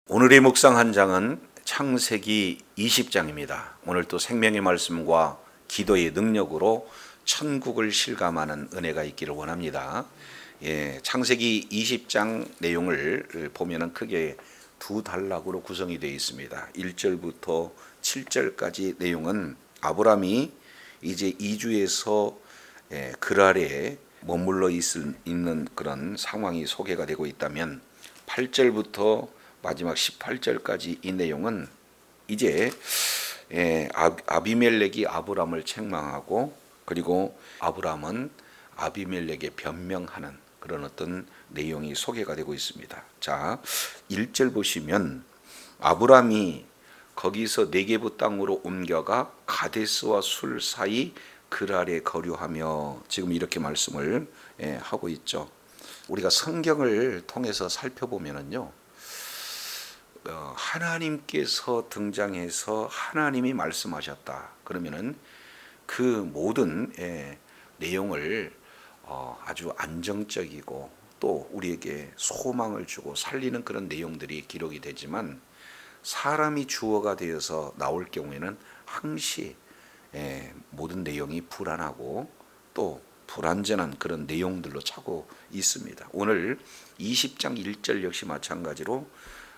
오늘의 묵상 한 장은 창세기 20장입니다. 오늘 또 생명의 말씀과 기도의 능력으로 천국을 실감하는 은혜가 있기를 원합니다. 창세기 20장 내용을 보면은 크게 두 단락으로 구성이 되어 있습니다. 1절부터 7절까지 내용은 아브라함이 이제 이주에서 그랄에 머물러 있는 그런 상황이 소개가 되고 있다면, 8절부터 마지막 18절까지 이 내용은 이제 아비멜렉이 아브라함을 책망하고, 그리고 아브라함은 아비멜렉에 변명하는 그런 어떤 내용이 소개가 되고 있습니다. 자, 1절 보시면 아브라함이 거기서 네게부 땅으로 옮겨가 가데스와 술 사이 그랄에 거류하며, 지금 이렇게 말씀을 하고 있죠. 우리가 성경을 통해서 살펴보면은요, 하나님께서 등장해서 하나님이 말씀하셨다 그러면은 그 모든 내용을 아주 안정적이고 또 우리에게 소망을 주고 살리는 그런 내용들이 기록이 되지만, 사람이 주어가 되어서 나올 경우에는 항시 모든 내용이 불안하고 또 불완전한 그런 내용들로 차고 있습니다. 오늘 20장 1절 역시 마찬가지로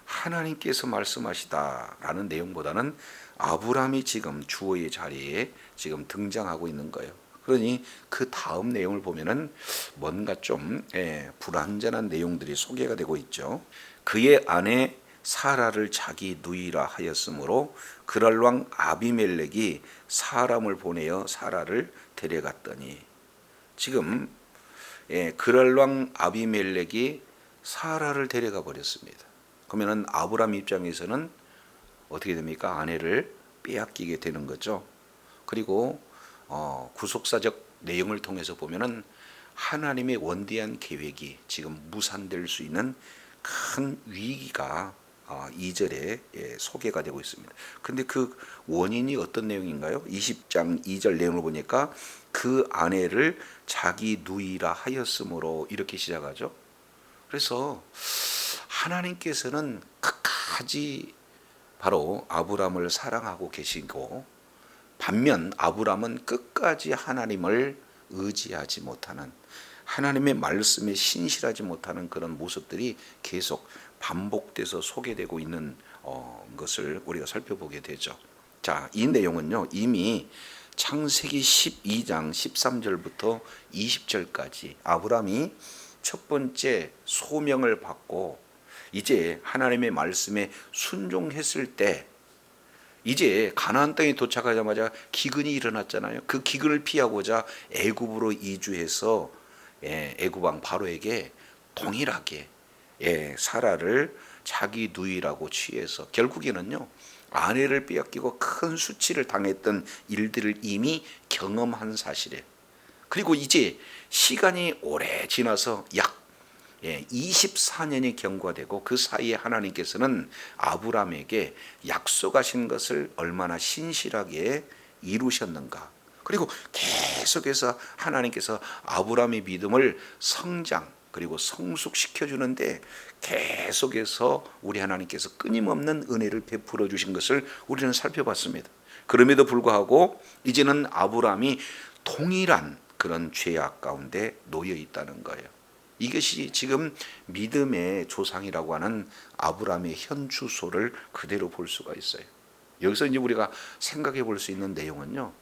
하나님께서 말씀하시다라는 내용보다는 아브라함이 지금 주어의 자리에 지금 등장하고 있는 거예요. 그러니 그 다음 내용을 보면은 뭔가 좀 불완전한 내용들이 소개가 되고 있죠. 그의 아내 사라를 자기 누이라 하였으므로 그랄 왕 아비멜렉이 사람을 보내어 사라를 데려갔더니, 지금 그랄 왕 아비멜렉이 사라를 데려가 버렸습니다. 그러면은 아브라함 입장에서는 어떻게 됩니까? 아내를 빼앗기게 되는 거죠. 그리고 구속사적 내용을 통해서 보면은 하나님의 원대한 계획이 지금 무산될 수 있는 큰 위기가 2절에 소개가 되고 있습니다. 그런데 그 원인이 어떤 내용인가요? 20장 2절 내용을 보니까 그 아내를 자기 누이라 하였으므로 이렇게 시작하죠. 그래서 하나님께서는 끝까지 바로 아브라함을 사랑하고 계시고, 반면 아브라함은 끝까지 하나님을 의지하지 못하는, 하나님의 말씀에 신실하지 못하는 그런 모습들이 계속 반복돼서 소개되고 있는 것을 우리가 살펴보게 되죠. 자, 이 내용은요, 이미 창세기 12장 13절부터 20절까지 아브라함이 첫 번째 소명을 받고 이제 하나님의 말씀에 순종했을 때, 이제 가나안 땅에 도착하자마자 기근이 일어났잖아요. 그 기근을 피하고자 애굽으로 이주해서 애굽 왕 바로에게 동일하게 사라를 자기 누이라고 취해서 결국에는요, 아내를 빼앗기고 큰 수치를 당했던 일들을 이미 경험한 사실이에요. 그리고 이제 시간이 오래 지나서 약 24년이 경과되고, 그 사이에 하나님께서는 아브라함에게 약속하신 것을 얼마나 신실하게 이루셨는가. 그리고 계속해서 하나님께서 아브라함의 믿음을 성장 그리고 성숙시켜 주는데 계속해서 우리 하나님께서 끊임없는 은혜를 베풀어 주신 것을 우리는 살펴봤습니다. 그럼에도 불구하고 이제는 아브라함이 동일한 그런 죄악 가운데 놓여 있다는 거예요. 이것이 지금 믿음의 조상이라고 하는 아브라함의 현 주소를 그대로 볼 수가 있어요. 여기서 이제 우리가 생각해 볼 수 있는 내용은요,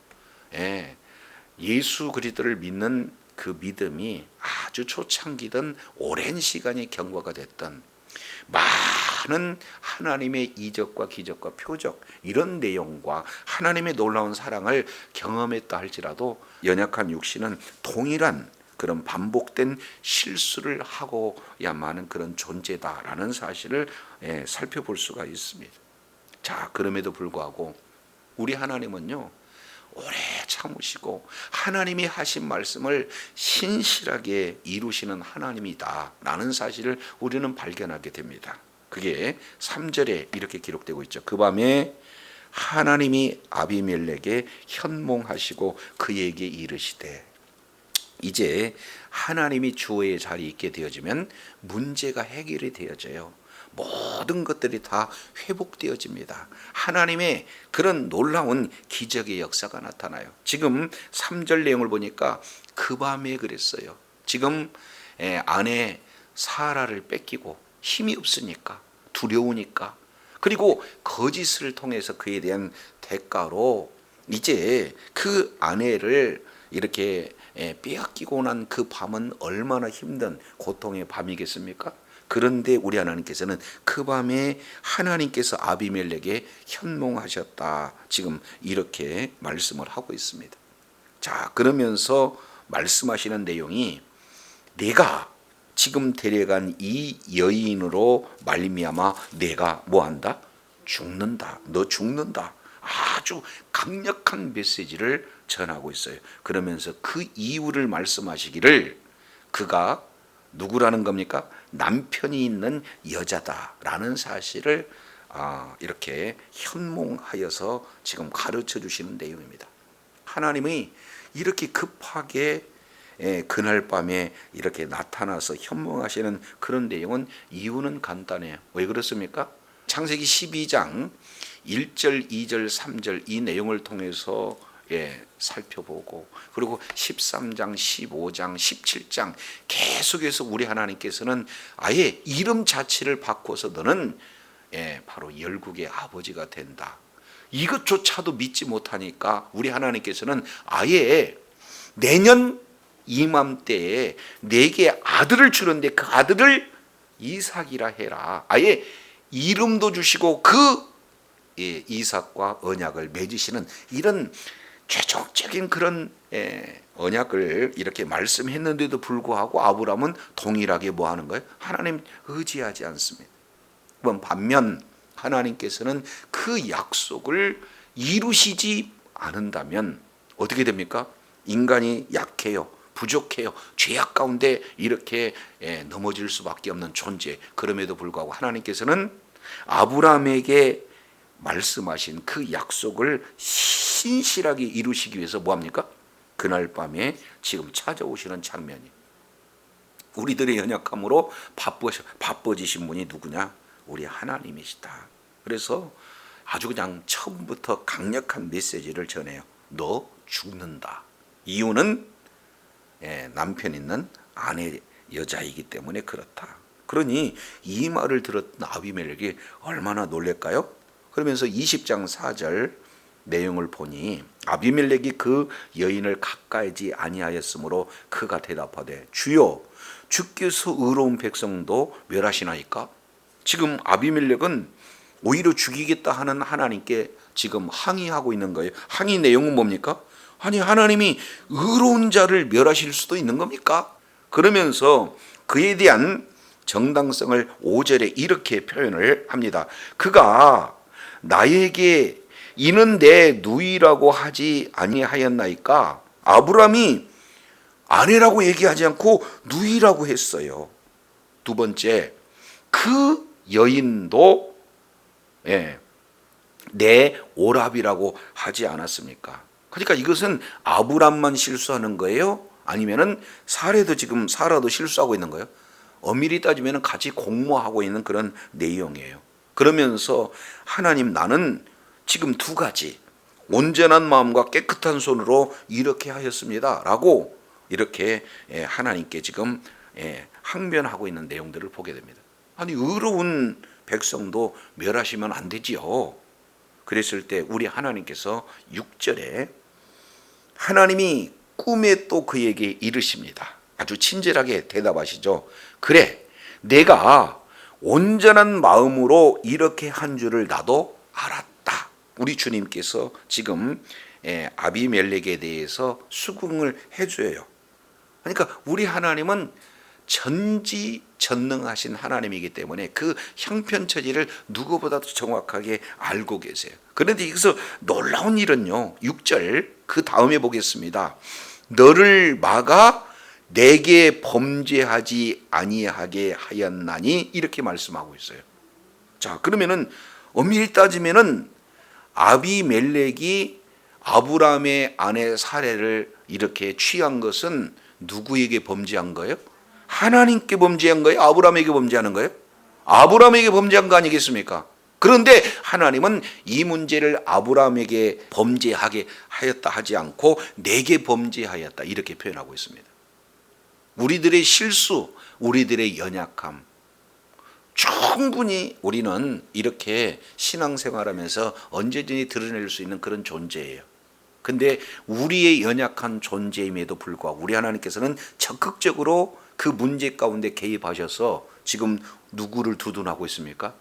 예수 그리스도를 믿는 그 믿음이 아주 초창기든 오랜 시간이 경과가 됐던 많은 하나님의 이적과 기적과 표적, 이런 내용과 하나님의 놀라운 사랑을 경험했다 할지라도 연약한 육신은 동일한 그런 반복된 실수를 하고야만 그런 존재다라는 사실을 살펴볼 수가 있습니다. 자, 그럼에도 불구하고 우리 하나님은요, 오래 참으시고 하나님이 하신 말씀을 신실하게 이루시는 하나님이다라는 사실을 우리는 발견하게 됩니다. 그게 3절에 이렇게 기록되고 있죠. 그 밤에 하나님이 아비멜렉에 현몽하시고 그에게 이르시되, 이제 하나님이 주어의 자리에 있게 되어지면 문제가 해결이 되어져요. 모든 것들이 다 회복되어집니다. 하나님의 그런 놀라운 기적의 역사가 나타나요. 지금 3절 내용을 보니까 그 밤에 그랬어요. 지금 아내 사라를 뺏기고 힘이 없으니까, 두려우니까, 그리고 거짓을 통해서 그에 대한 대가로 이제 그 아내를 이렇게 빼앗기고 난 그 밤은 얼마나 힘든 고통의 밤이겠습니까? 그런데 우리 하나님께서는 그 밤에 하나님께서 아비멜렉에게 현몽하셨다. 지금 이렇게 말씀을 하고 있습니다. 자, 그러면서 말씀하시는 내용이 내가 지금 데려간 이 여인으로 말미암아 내가 뭐한다? 죽는다. 너 죽는다. 아주 강력한 메시지를 전하고 있어요. 그러면서 그 이유를 말씀하시기를 그가 누구라는 겁니까? 남편이 있는 여자다라는 사실을 이렇게 현몽하여서 지금 가르쳐 주시는 내용입니다. 하나님이 이렇게 급하게 그날 밤에 이렇게 나타나서 현몽하시는 그런 내용은 이유는 간단해요. 왜 그렇습니까? 창세기 12장 1절, 2절, 3절 이 내용을 통해서 살펴보고 그리고 13장, 15장, 17장 계속해서 우리 하나님께서는 아예 이름 자체를 바꿔서 너는 바로 열국의 아버지가 된다. 이것조차도 믿지 못하니까 우리 하나님께서는 아예 내년 이맘때에 내게 아들을 주는데 그 아들을 이삭이라 해라. 아예 이름도 주시고 그 이삭과 언약을 맺으시는 이런 최종적인 그런 언약을 이렇게 말씀했는데도 불구하고 아브라함은 동일하게 뭐 하는 거예요? 하나님 의지하지 않습니다. 반면 하나님께서는 그 약속을 이루시지 않는다면 어떻게 됩니까? 인간이 약해요. 부족해요. 죄악 가운데 이렇게 넘어질 수밖에 없는 존재. 그럼에도 불구하고 하나님께서는 아브라함에게 말씀하신 그 약속을 신실하게 이루시기 위해서 뭐합니까? 그날 밤에 지금 찾아오시는 장면이 우리들의 연약함으로 바빠지신 분이 누구냐? 우리 하나님이시다. 그래서 아주 그냥 처음부터 강력한 메시지를 전해요. 너 죽는다. 이유는 남편 있는 아내 여자이기 때문에 그렇다. 그러니 이 말을 들었던 아비멜렉이 얼마나 놀랄까요? 그러면서 20장 4절 내용을 보니 아비멜렉이 그 여인을 가까이지 아니하였으므로 그가 대답하되 주여 주께서 의로운 백성도 멸하시나이까? 지금 아비멜렉은 오히려 죽이겠다 하는 하나님께 지금 항의하고 있는 거예요. 항의 내용은 뭡니까? 아니 하나님이 의로운 자를 멸하실 수도 있는 겁니까? 그러면서 그에 대한 정당성을 5절에 이렇게 표현을 합니다. 그가 나에게 이는 내 누이라고 하지 아니하였나이까? 아브라함이 아내라고 얘기하지 않고 누이라고 했어요. 두 번째, 그 여인도 내 오랍이라고 하지 않았습니까? 그러니까 이것은 아브람만 실수하는 거예요? 아니면은 사라도 실수하고 있는 거예요? 엄밀히 따지면 같이 공모하고 있는 그런 내용이에요. 그러면서 하나님 나는 지금 두 가지 온전한 마음과 깨끗한 손으로 이렇게 하였습니다 라고 이렇게 하나님께 지금 항변하고 있는 내용들을 보게 됩니다. 아니 의로운 백성도 멸하시면 안 되지요. 그랬을 때 우리 하나님께서 6절에 하나님이 꿈에 또 그에게 이르십니다. 아주 친절하게 대답하시죠. 그래 내가 온전한 마음으로 이렇게 한 줄을 나도 알았다. 우리 주님께서 지금 아비멜렉에 대해서 수긍을 해줘요. 그러니까 우리 하나님은 전지전능하신 하나님이기 때문에 그 형편처지를 누구보다도 정확하게 알고 계세요. 그런데 여기서 놀라운 일은요 6절 그 다음에 보겠습니다. 너를 막아 내게 범죄하지 아니하게 하였나니 이렇게 말씀하고 있어요. 자 그러면은 엄밀히 따지면은 아비멜렉이 아브라함의 아내 사레를 이렇게 취한 것은 누구에게 범죄한 거예요? 하나님께 범죄한 거예요? 아브라함에게 범죄하는 거예요? 아브라함에게 범죄한 거 아니겠습니까? 그런데 하나님은 이 문제를 아브라함에게 범죄하게 하였다 하지 않고 내게 범죄하였다 이렇게 표현하고 있습니다. 우리들의 실수, 우리들의 연약함, 충분히 우리는 이렇게 신앙생활하면서 언제든지 드러낼 수 있는 그런 존재예요. 근데 우리의 연약한 존재임에도 불구하고 우리 하나님께서는 적극적으로 그 문제 가운데 개입하셔서 지금 누구를 두둔하고 있습니까?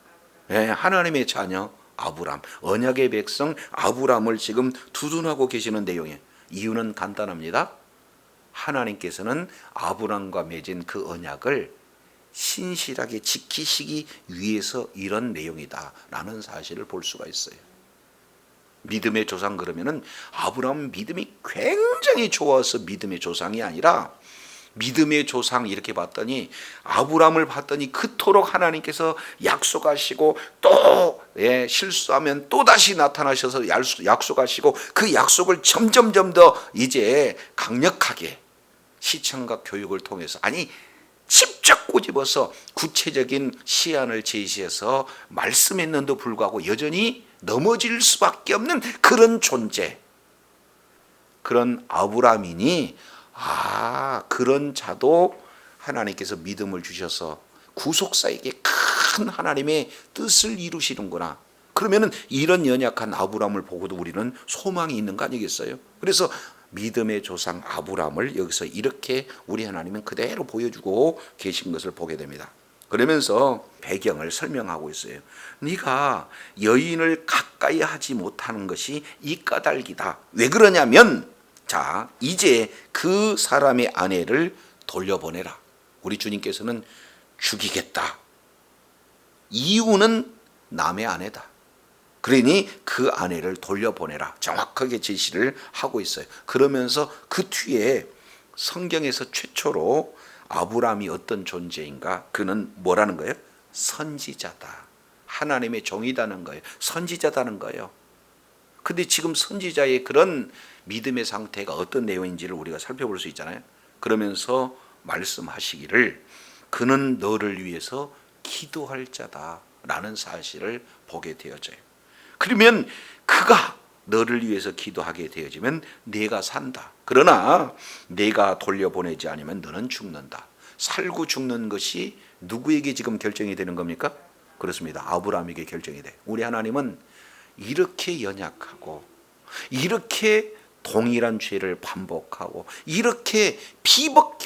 네, 하나님의 자녀 아브람, 언약의 백성 아브람을 지금 두둔하고 계시는 내용이에요. 이유는 간단합니다. 하나님께서는 아브람과 맺은 그 언약을 신실하게 지키시기 위해서 이런 내용이다라는 사실을 볼 수가 있어요. 믿음의 조상 그러면은 아브라함 믿음이 굉장히 좋아서 믿음의 조상이 아니라 믿음의 조상 이렇게 봤더니 아브라함을 봤더니 그토록 하나님께서 약속하시고 또 실수하면 또 다시 나타나셔서 약속하시고 그 약속을 점점점 더 이제 강력하게 시청과 교육을 통해서 아니 직접 꼬집어서 구체적인 시안을 제시해서 말씀했는데도 불구하고 여전히 넘어질 수밖에 없는 그런 존재, 그런 아브라함이니 그런 자도 하나님께서 믿음을 주셔서 구속사에게 큰 하나님의 뜻을 이루시는구나. 그러면은 이런 연약한 아브라함을 보고도 우리는 소망이 있는 거 아니겠어요? 그래서 믿음의 조상 아브라함을 여기서 이렇게 우리 하나님은 그대로 보여주고 계신 것을 보게 됩니다. 그러면서 배경을 설명하고 있어요. 네가 여인을 가까이 하지 못하는 것이 이 까닭이다. 왜 그러냐면 자 이제 그 사람의 아내를 돌려보내라. 우리 주님께서는 죽이겠다. 이유는 남의 아내다. 그러니 그 아내를 돌려보내라. 정확하게 제시를 하고 있어요. 그러면서 그 뒤에 성경에서 최초로 아브라함이 어떤 존재인가? 그는 뭐라는 거예요? 선지자다. 하나님의 종이다는 거예요. 선지자다는 거예요. 근데 지금 선지자의 그런 믿음의 상태가 어떤 내용인지를 우리가 살펴볼 수 있잖아요. 그러면서 말씀하시기를 그는 너를 위해서 기도할 자다라는 사실을 보게 되어져요. 그러면 그가 너를 위해서 기도하게 되어지면 네가 산다. 그러나 네가 돌려보내지 않으면 너는 죽는다. 살고 죽는 것이 누구에게 지금 결정이 되는 겁니까? 그렇습니다. 아브라함에게 결정이 돼. 우리 하나님은 이렇게 연약하고 이렇게 동일한 죄를 반복하고 이렇게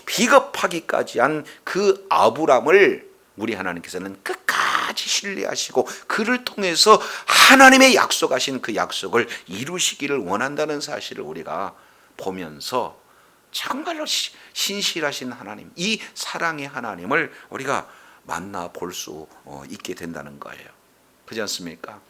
비겁하기까지 한 그 아브라함을 우리 하나님께서는 끝까지 신뢰하시고 그를 통해서 하나님의 약속하신 그 약속을 이루시기를 원한다는 사실을 우리가 보면서 정말로 신실하신 하나님, 이 사랑의 하나님을 우리가 만나볼 수 있게 된다는 거예요. 그렇지 않습니까?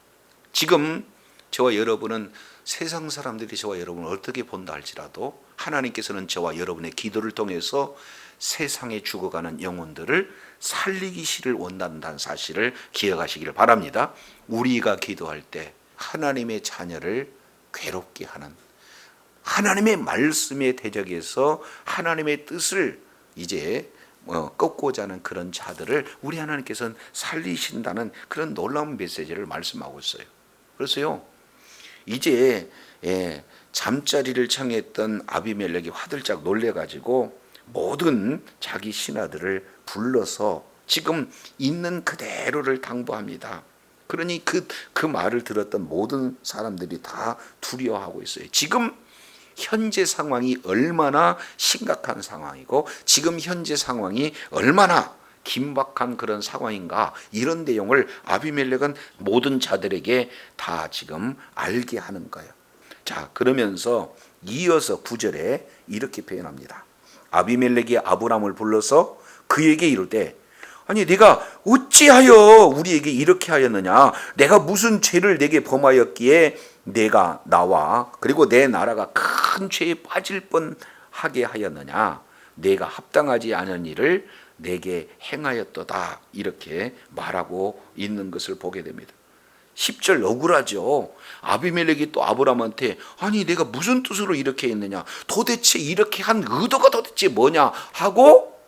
지금 저와 여러분은 세상 사람들이 저와 여러분을 어떻게 본다 할지라도 하나님께서는 저와 여러분의 기도를 통해서 세상에 죽어가는 영혼들을 살리기를 원한다는 사실을 기억하시기를 바랍니다. 우리가 기도할 때 하나님의 자녀를 괴롭게 하는 하나님의 말씀에 대적해서 하나님의 뜻을 이제 꺾고자 하는 그런 자들을 우리 하나님께서는 살리신다는 그런 놀라운 메시지를 말씀하고 있어요. 그래서요 이제 잠자리를 청했던 아비멜렉이 화들짝 놀래가지고 모든 자기 신하들을 불러서 지금 있는 그대로를 당부합니다. 그러니 그 말을 들었던 모든 사람들이 다 두려워하고 있어요. 지금 현재 상황이 얼마나 심각한 상황이고 지금 현재 상황이 얼마나 긴박한 그런 상황인가, 이런 내용을 아비멜렉은 모든 자들에게 다 지금 알게 하는 거예요. 자, 그러면서 이어서 9절에 이렇게 표현합니다. 아비멜렉이 아브람을 불러서 그에게 이를 때 아니 네가 어찌하여 우리에게 이렇게 하였느냐, 내가 무슨 죄를 내게 범하였기에 내가 나와 그리고 내 나라가 큰 죄에 빠질 뻔하게 하였느냐, 내가 합당하지 않은 일을 내게 행하였도다, 이렇게 말하고 있는 것을 보게 됩니다. 10절 억울하죠. 아비멜렉이 또 아브라함한테 아니 내가 무슨 뜻으로 이렇게 했느냐, 도대체 이렇게 한 의도가 도대체 뭐냐 하고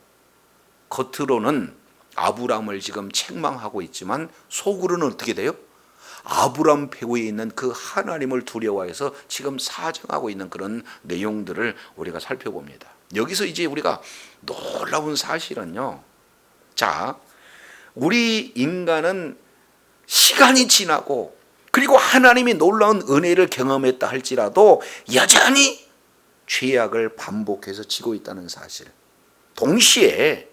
겉으로는 아브라함을 지금 책망하고 있지만 속으로는 어떻게 돼요? 아브라함 배후에 있는 그 하나님을 두려워해서 지금 사정하고 있는 그런 내용들을 우리가 살펴봅니다. 여기서 이제 우리가 놀라운 사실은요, 자, 우리 인간은 시간이 지나고 그리고 하나님이 놀라운 은혜를 경험했다 할지라도 여전히 죄악을 반복해서 지고 있다는 사실. 동시에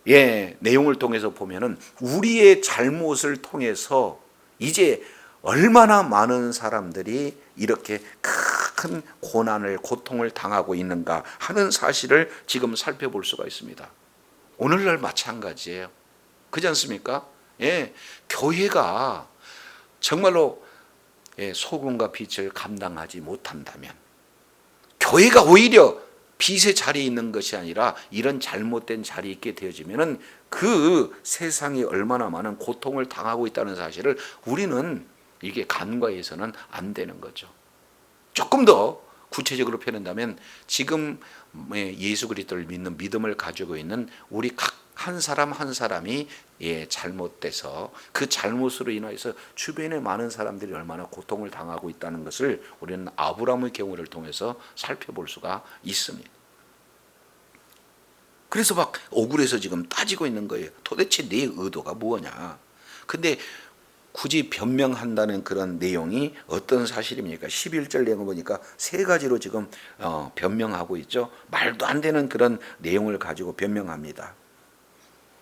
내용을 통해서 보면은 우리의 잘못을 통해서 이제 얼마나 많은 사람들이 이렇게 큰 고난을, 고통을 당하고 있는가 하는 사실을 지금 살펴볼 수가 있습니다. 오늘날 마찬가지예요. 그렇지 않습니까? 교회가 정말로 소금과 빛을 감당하지 못한다면, 교회가 오히려 빛의 자리에 있는 것이 아니라 이런 잘못된 자리에 있게 되어지면은 그 세상이 얼마나 많은 고통을 당하고 있다는 사실을 우리는 이게 간과해서는 안 되는 거죠. 조금 더 구체적으로 표현한다면 지금 예수 그리스도를 믿는 믿음을 가지고 있는 우리 각 한 사람 한 사람이 잘못돼서 그 잘못으로 인해서 주변에 많은 사람들이 얼마나 고통을 당하고 있다는 것을 우리는 아브라함의 경우를 통해서 살펴볼 수가 있습니다. 그래서 막 억울해서 지금 따지고 있는 거예요. 도대체 내 의도가 뭐냐. 근데 굳이 변명한다는 그런 내용이 어떤 사실입니까? 11절 내용을 보니까 세 가지로 지금 변명하고 있죠. 말도 안 되는 그런 내용을 가지고 변명합니다.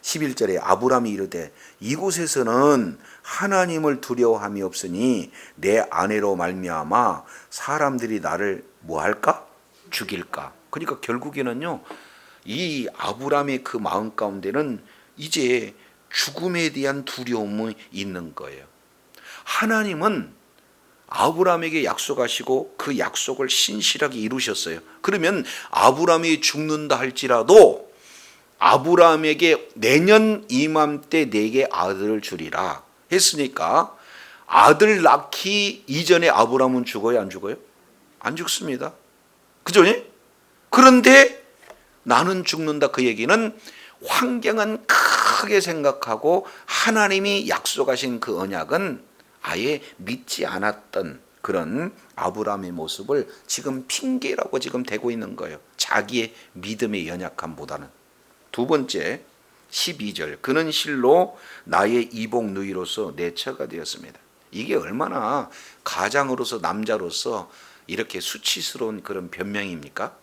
11절에 아브라함이 이르되 이곳에서는 하나님을 두려워함이 없으니 내 아내로 말미암아 사람들이 나를 뭐할까? 죽일까? 그러니까 결국에는요, 이 아브라함의 그 마음 가운데는 이제 죽음에 대한 두려움이 있는 거예요. 하나님은 아브라함에게 약속하시고 그 약속을 신실하게 이루셨어요. 그러면 아브라함이 죽는다 할지라도 아브라함에게 내년 이맘때 내게 아들을 주리라 했으니까 아들 낳기 이전에 아브라함은 죽어요, 안 죽어요? 안 죽습니다. 그죠? 그런데 나는 죽는다, 그 얘기는 환경은 크게 생각하고 하나님이 약속하신 그 언약은 아예 믿지 않았던 그런 아브라함의 모습을 지금 핑계라고 지금 대고 있는 거예요. 자기의 믿음의 연약함보다는. 두 번째 12절 그는 실로 나의 이복 누이로서 내 처가 되었습니다. 이게 얼마나 가장으로서 남자로서 이렇게 수치스러운 그런 변명입니까?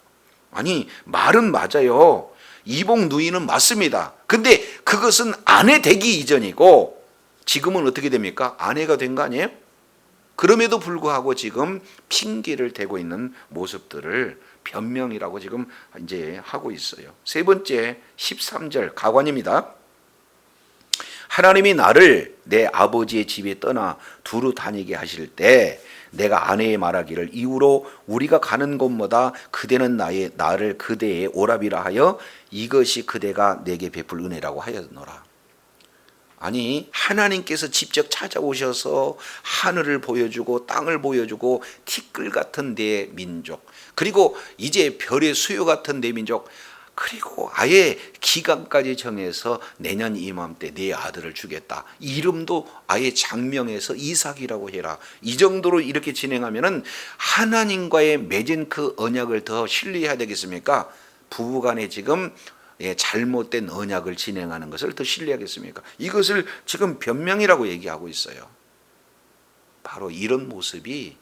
아니, 말은 맞아요. 이복 누이는 맞습니다. 근데 그것은 아내 되기 이전이고 지금은 어떻게 됩니까? 아내가 된 거 아니에요? 그럼에도 불구하고 지금 핑계를 대고 있는 모습들을 변명이라고 지금 이제 하고 있어요. 세 번째 13절 가관입니다. 하나님이 나를 내 아버지의 집에 떠나 두루 다니게 하실 때 내가 아내의 말하기를 이후로 우리가 가는 곳마다 그대는 나를 그대의 오랍이라 하여 이것이 그대가 내게 베풀 은혜라고 하였노라. 아니, 하나님께서 직접 찾아오셔서 하늘을 보여주고 땅을 보여주고 티끌 같은 내 민족, 그리고 이제 별의 수요 같은 내 민족, 그리고 아예 기간까지 정해서 내년 이맘때 내 아들을 주겠다. 이름도 아예 장명해서 이삭이라고 해라. 이 정도로 이렇게 진행하면은 하나님과의 맺은 그 언약을 더 신뢰해야 되겠습니까? 부부간에 지금 잘못된 언약을 진행하는 것을 더 신뢰하겠습니까? 이것을 지금 변명이라고 얘기하고 있어요. 바로 이런 모습이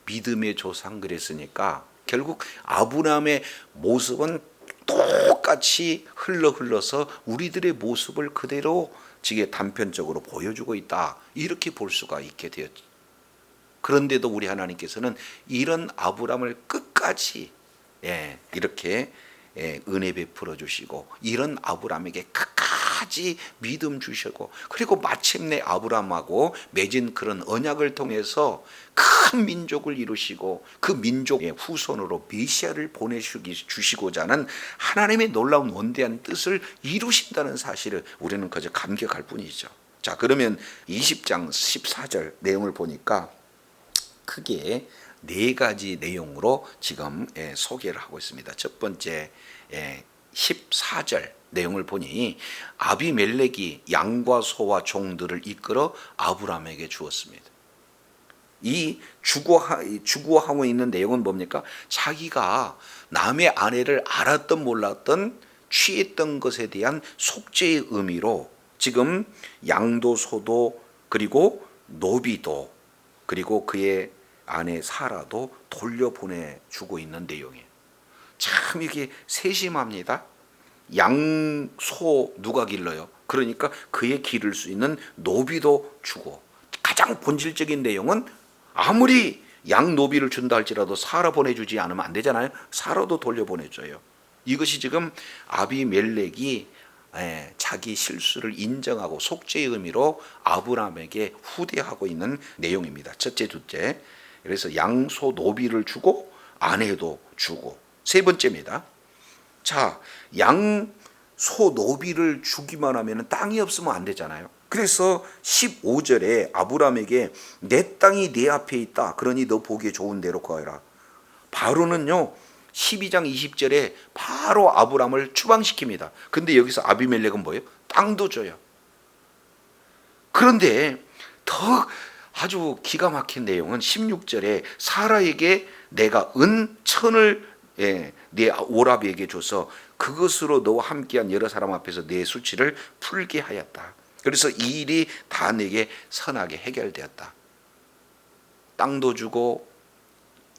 믿음의 조상 그랬으니까 결국 아브라함의 모습은 똑같이 흘러서 우리들의 모습을 그대로 지게 단편적으로 보여주고 있다, 이렇게 볼 수가 있게 되었죠. 그런데도 우리 하나님께서는 이런 아브라함을 끝까지 이렇게 은혜 베풀어 주시고 이런 아브라함에게 끝까지 믿음 주시고, 그리고 마침내 아브라함하고 맺은 그런 언약을 통해서 큰 민족을 이루시고 그 민족의 후손으로 메시아를 보내주시고자 하는 하나님의 놀라운 원대한 뜻을 이루신다는 사실을 우리는 그저 감격할 뿐이죠. 자, 그러면 20장 14절 내용을 보니까 크게 네 가지 내용으로 지금 소개를 하고 있습니다. 첫 번째 14절 내용을 보니 아비멜렉이 양과 소와 종들을 이끌어 아브라함에게 주었습니다. 이 주고하고 있는 내용은 뭡니까? 자기가 남의 아내를 알았던 몰랐던 취했던 것에 대한 속죄의 의미로 지금 양도 소도 그리고 노비도 그리고 그의 아내 사라도 돌려보내주고 있는 내용이에요. 참 이게 세심합니다. 양, 소 누가 길러요? 그러니까 그의 기를 수 있는 노비도 주고, 가장 본질적인 내용은 아무리 양 노비를 준다 할지라도 사라 보내주지 않으면 안 되잖아요. 사라도 돌려보내줘요. 이것이 지금 아비멜렉이 자기 실수를 인정하고 속죄의 의미로 아브라함에게 후대하고 있는 내용입니다. 첫째, 둘째. 그래서 양소 노비를 주고 아내도 주고. 세 번째입니다. 자, 양소 노비를 주기만 하면 땅이 없으면 안 되잖아요. 그래서 15절에 아브라함에게 내 땅이 내 앞에 있다. 그러니 너 보기에 좋은 대로 구하라. 바로는요 12장 20절에 바로 아브라함을 추방시킵니다. 근데 여기서 아비멜렉은 뭐예요? 땅도 줘요. 그런데 더 아주 기가 막힌 내용은 16절에 사라에게 내가 은 천을 네 오라비에게 줘서 그것으로 너와 함께한 여러 사람 앞에서 내 수치를 풀게 하였다. 그래서 이 일이 다 내게 선하게 해결되었다. 땅도 주고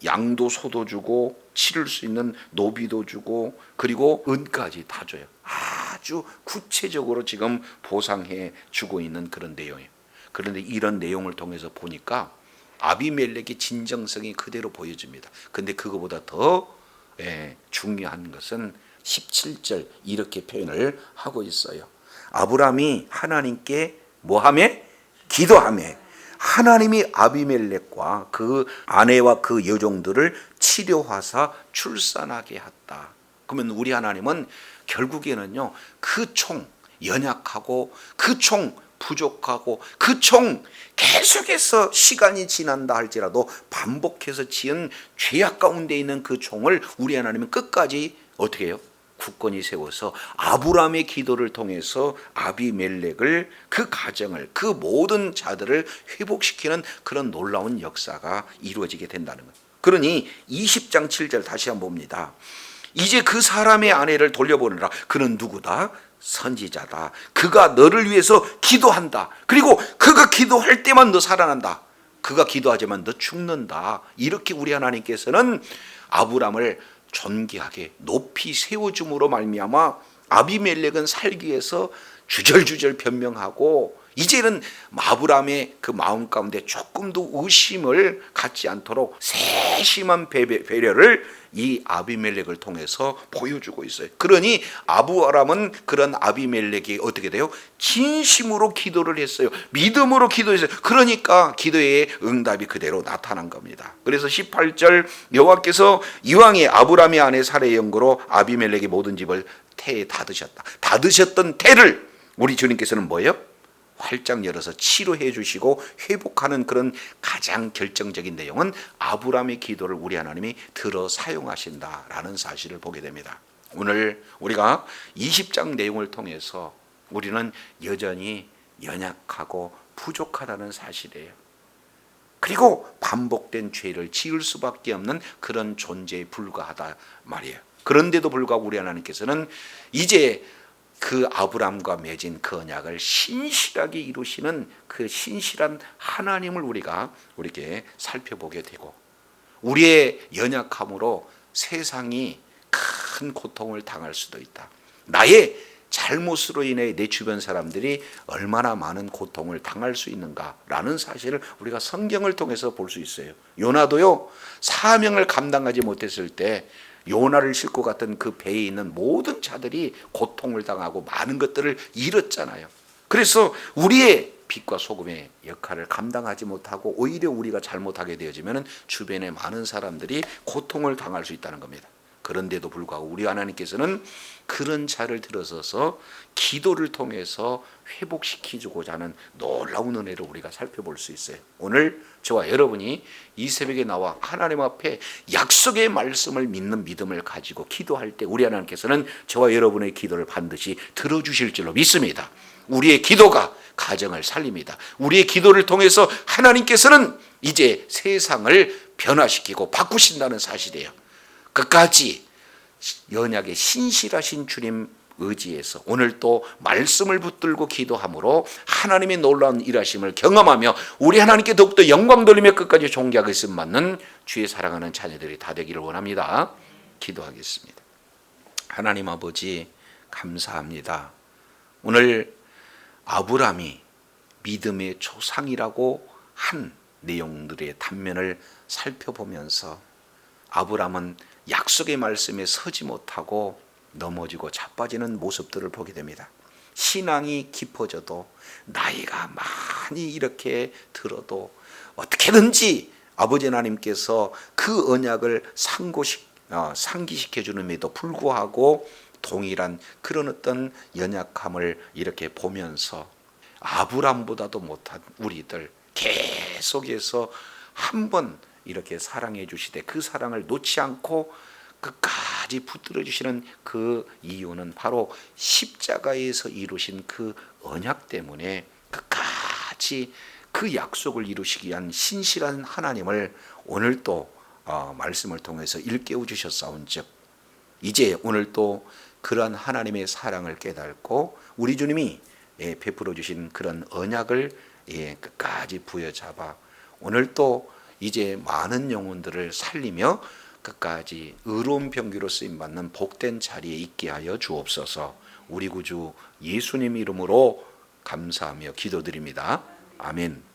양도 소도 주고 치를 수 있는 노비도 주고 그리고 은까지 다 줘요. 아주 구체적으로 지금 보상해 주고 있는 그런 내용이에요. 그런데 이런 내용을 통해서 보니까 아비멜렉의 진정성이 그대로 보여집니다. 근데 그거보다 더 중요한 것은 17절 이렇게 표현을 하고 있어요. 아브라함이 하나님께 뭐하매? 기도하매 하나님이 아비멜렉과 그 아내와 그 여종들을 치료하사 출산하게 했다. 그러면 우리 하나님은 결국에는요 그 총 연약하고 그 총 부족하고 그 총 계속해서 시간이 지난다 할지라도 반복해서 지은 죄악 가운데 있는 그 총을 우리 하나님은 끝까지 어떻게 해요? 굳건히 세워서 아브라함의 기도를 통해서 아비멜렉을 그 가정을 그 모든 자들을 회복시키는 그런 놀라운 역사가 이루어지게 된다는 것. 그러니 20장 7절 다시 한번 봅니다. 이제 그 사람의 아내를 돌려보내라. 그는 누구다? 선지자다. 그가 너를 위해서 기도한다. 그리고 그가 기도할 때만 너 살아난다. 그가 기도하지만 너 죽는다. 이렇게 우리 하나님께서는 아브라함을 존귀하게 높이 세워줌으로 말미암아 아비멜렉은 살기 위해서 주절주절 변명하고 이제는 아브라함의 그 마음 가운데 조금도 의심을 갖지 않도록 세심한 배려를 이 아비멜렉을 통해서 보여주고 있어요. 그러니 아브라함은 그런 아비멜렉이 어떻게 돼요? 진심으로 기도를 했어요. 믿음으로 기도했어요. 그러니까 기도의 응답이 그대로 나타난 겁니다. 그래서 18절 여호와께서 이왕에 아브라함의 아내 사라의 영거로 아비멜렉의 모든 집을 태에 닫으셨다. 닫으셨던 태를 우리 주님께서는 뭐예요? 활짝 열어서 치료해 주시고 회복하는 그런 가장 결정적인 내용은 아브라함의 기도를 우리 하나님이 들어 사용하신다라는 사실을 보게 됩니다. 오늘 우리가 20장 내용을 통해서 우리는 여전히 연약하고 부족하다는 사실이에요. 그리고 반복된 죄를 지을 수밖에 없는 그런 존재에 불과하다 말이에요. 그런데도 불구하고 우리 하나님께서는 이제 그 아브라함과 맺은 그 언약을 신실하게 이루시는 그 신실한 하나님을 우리가 이렇게 살펴보게 되고 우리의 연약함으로 세상이 큰 고통을 당할 수도 있다. 나의 잘못으로 인해 내 주변 사람들이 얼마나 많은 고통을 당할 수 있는가라는 사실을 우리가 성경을 통해서 볼 수 있어요. 요나도요 사명을 감당하지 못했을 때 요나를 싣고 갔던 그 배에 있는 모든 자들이 고통을 당하고 많은 것들을 잃었잖아요. 그래서 우리의 빛과 소금의 역할을 감당하지 못하고 오히려 우리가 잘못하게 되어지면 주변에 많은 사람들이 고통을 당할 수 있다는 겁니다. 그런데도 불구하고 우리 하나님께서는 그런 자를 들어서서 기도를 통해서 회복시키고자 하는 놀라운 은혜를 우리가 살펴볼 수 있어요. 오늘 저와 여러분이 이 새벽에 나와 하나님 앞에 약속의 말씀을 믿는 믿음을 가지고 기도할 때 우리 하나님께서는 저와 여러분의 기도를 반드시 들어주실 줄로 믿습니다. 우리의 기도가 가정을 살립니다. 우리의 기도를 통해서 하나님께서는 이제 세상을 변화시키고 바꾸신다는 사실이에요. 끝까지 연약의 신실하신 주님 의지에서 오늘 또 말씀을 붙들고 기도함으로 하나님의 놀라운 일하심을 경험하며 우리 하나님께 더욱더 영광 돌리며 끝까지 존귀하겠음 받는 주의 사랑하는 자녀들이 다 되기를 원합니다. 기도하겠습니다. 하나님 아버지 감사합니다. 오늘 아브라함이 믿음의 조상이라고 한 내용들의 단면을 살펴보면서 아브라함은 약속의 말씀에 서지 못하고 넘어지고 자빠지는 모습들을 보게 됩니다. 신앙이 깊어져도 나이가 많이 이렇게 들어도 어떻게든지 아버지 하나님께서 그 언약을 상기시켜 주는데도 불구하고 동일한 그런 어떤 연약함을 이렇게 보면서 아브라함보다도 못한 우리들 계속해서 한번 이렇게 사랑해 주시되 그 사랑을 놓지 않고 끝까지 붙들어 주시는 그 이유는 바로 십자가에서 이루신 그 언약 때문에 끝까지 그 약속을 이루시기 위한 신실한 하나님을 오늘 또 말씀을 통해서 일깨워 주셨사온즉 이제 오늘 또 그러한 하나님의 사랑을 깨닫고 우리 주님이 베풀어 주신 그런 언약을 끝까지 부여잡아 오늘 또 이제 많은 영혼들을 살리며 끝까지 의로운 병기로 쓰임받는 복된 자리에 있게 하여 주옵소서. 우리 구주 예수님 이름으로 감사하며 기도드립니다. 아멘.